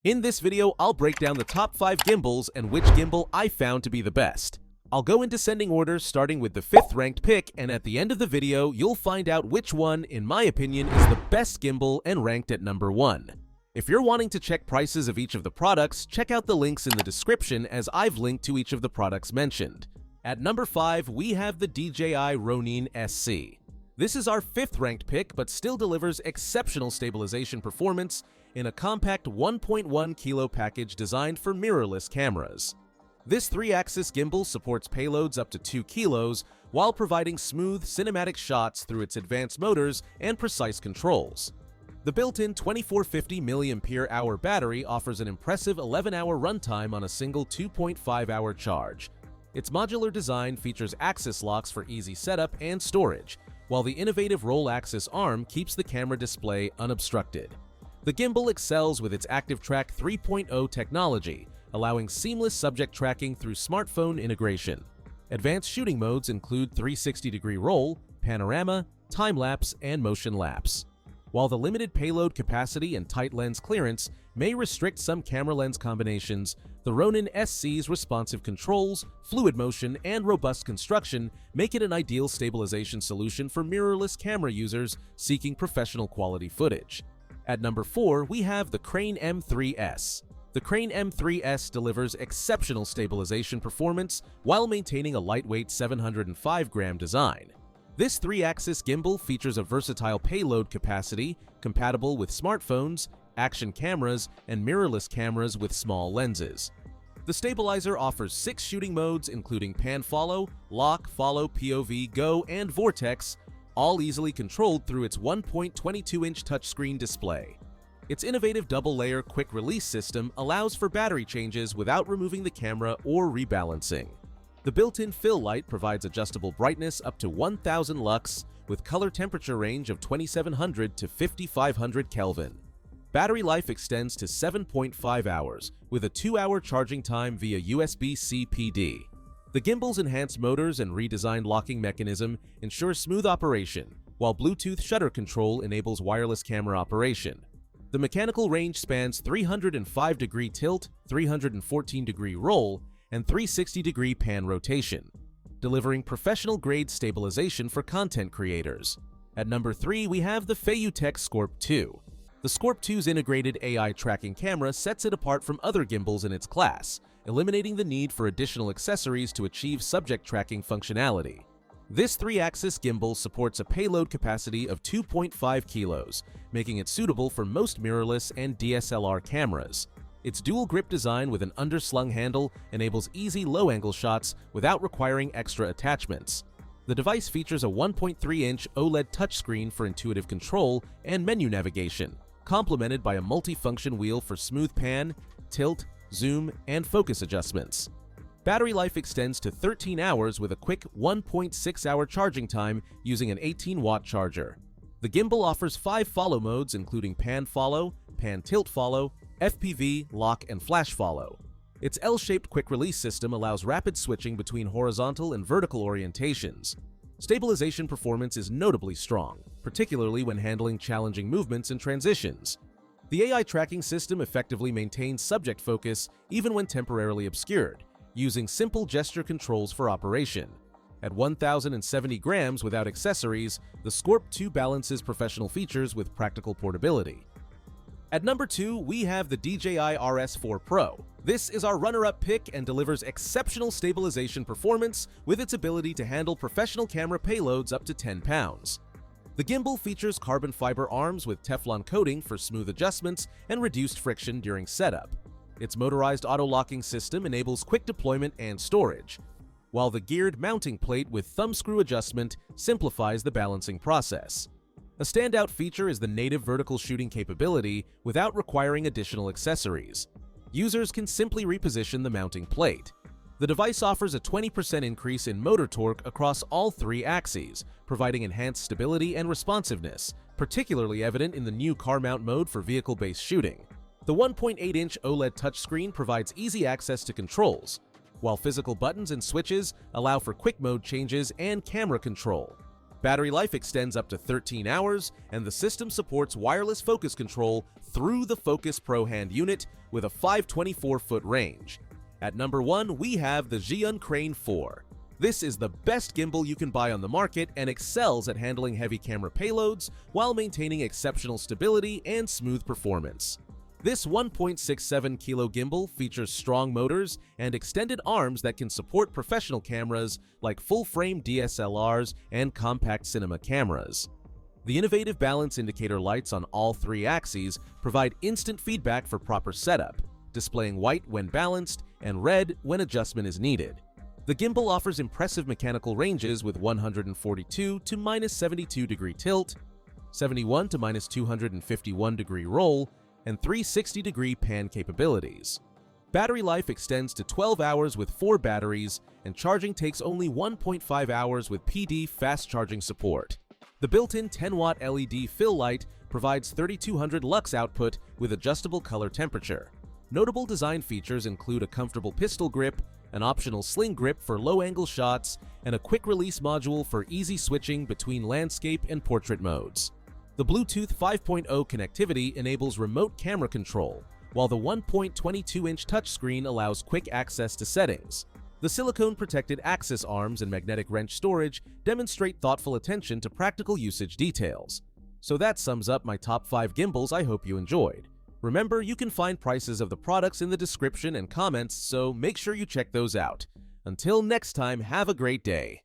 In this video, I'll break down the top 5 gimbals and which gimbal I found to be the best. I'll go in descending order, starting with the 5th ranked pick, and at the end of the video, you'll find out which one, in my opinion, is the best gimbal and ranked at number 1. If you're wanting to check prices of each of the products, check out the links in the description as I've linked to each of the products mentioned. At number 5, we have the DJI Ronin-SC. This is our 5th ranked pick, but still delivers exceptional stabilization performance in a compact 1.1 kilo package designed for mirrorless cameras. This 3-axis gimbal supports payloads up to 2 kilos while providing smooth cinematic shots through its advanced motors and precise controls. The built-in 2450 mAh battery offers an impressive 11-hour runtime on a single 2.5-hour charge. Its modular design features axis locks for easy setup and storage, while the innovative roll-axis arm keeps the camera display unobstructed. The gimbal excels with its ActiveTrack 3.0 technology, allowing seamless subject tracking through smartphone integration. Advanced shooting modes include 360-degree roll, panorama, time-lapse, and motion lapse. While the limited payload capacity and tight lens clearance may restrict some camera lens combinations, the Ronin-SC's responsive controls, fluid motion, and robust construction make it an ideal stabilization solution for mirrorless camera users seeking professional quality footage. At number 4, we have the Crane M3S. The Crane M3S delivers exceptional stabilization performance while maintaining a lightweight 705-gram design. This 3-axis gimbal features a versatile payload capacity compatible with smartphones, action cameras, and mirrorless cameras with small lenses. The stabilizer offers 6 shooting modes including pan follow, lock, follow, POV, go, and vortex, all easily controlled through its 1.22-inch touchscreen display. Its innovative double-layer quick-release system allows for battery changes without removing the camera or rebalancing. The built-in fill light provides adjustable brightness up to 1000 lux with color temperature range of 2700 to 5500 Kelvin. Battery life extends to 7.5 hours with a 2-hour charging time via USB-C PD. The gimbal's enhanced motors and redesigned locking mechanism ensure smooth operation, while Bluetooth shutter control enables wireless camera operation. The mechanical range spans 305-degree tilt, 314-degree roll, and 360-degree pan rotation, delivering professional-grade stabilization for content creators. At number 3, we have the FeiyuTech Scorp 2. The Scorp 2's integrated AI tracking camera sets it apart from other gimbals in its class, eliminating the need for additional accessories to achieve subject tracking functionality. This 3-axis gimbal supports a payload capacity of 2.5 kilos, making it suitable for most mirrorless and DSLR cameras. Its dual-grip design with an underslung handle enables easy low-angle shots without requiring extra attachments. The device features a 1.3-inch OLED touchscreen for intuitive control and menu navigation, complemented by a multifunction wheel for smooth pan, tilt, zoom, and focus adjustments. Battery life extends to 13 hours with a quick 1.6-hour charging time using an 18-watt charger. The gimbal offers 5 follow modes including pan follow, pan tilt follow, FPV, lock, and flash follow. Its L-shaped quick-release system allows rapid switching between horizontal and vertical orientations. Stabilization performance is notably strong, particularly when handling challenging movements and transitions. The AI tracking system effectively maintains subject focus even when temporarily obscured, using simple gesture controls for operation. At 1,070 grams without accessories, the Scorp 2 balances professional features with practical portability. At number 2, we have the DJI RS4 Pro. This is our runner-up pick and delivers exceptional stabilization performance with its ability to handle professional camera payloads up to 10 pounds. The gimbal features carbon fiber arms with Teflon coating for smooth adjustments and reduced friction during setup. Its motorized auto-locking system enables quick deployment and storage, while the geared mounting plate with thumbscrew adjustment simplifies the balancing process. A standout feature is the native vertical shooting capability without requiring additional accessories. Users can simply reposition the mounting plate. The device offers a 20% increase in motor torque across all 3 axes, providing enhanced stability and responsiveness, particularly evident in the new car mount mode for vehicle-based shooting. The 1.8-inch OLED touchscreen provides easy access to controls, while physical buttons and switches allow for quick mode changes and camera control. Battery life extends up to 13 hours, and the system supports wireless focus control through the Focus Pro hand unit with a 524-foot range. At number 1, we have the Zhiyun Crane 4. This is the best gimbal you can buy on the market and excels at handling heavy camera payloads while maintaining exceptional stability and smooth performance. This 1.67 kilo gimbal features strong motors and extended arms that can support professional cameras like full-frame DSLRs and compact cinema cameras. The innovative balance indicator lights on all 3 axes provide instant feedback for proper setup, displaying white when balanced and red when adjustment is needed. The gimbal offers impressive mechanical ranges with 142 to -72 degree tilt, 71 to -251 degree roll, and 360 degree pan capabilities. Battery life extends to 12 hours with 4 batteries, and charging takes only 1.5 hours with PD fast charging support. The built-in 10-watt LED fill light provides 3200 lux output with adjustable color temperature. Notable design features include a comfortable pistol grip, an optional sling grip for low-angle shots, and a quick-release module for easy switching between landscape and portrait modes. The Bluetooth 5.0 connectivity enables remote camera control, while the 1.22-inch touchscreen allows quick access to settings. The silicone-protected axis arms and magnetic wrench storage demonstrate thoughtful attention to practical usage details. So that sums up my top 5 gimbals I hope you enjoyed. Remember, you can find prices of the products in the description and comments, so make sure you check those out. Until next time, have a great day.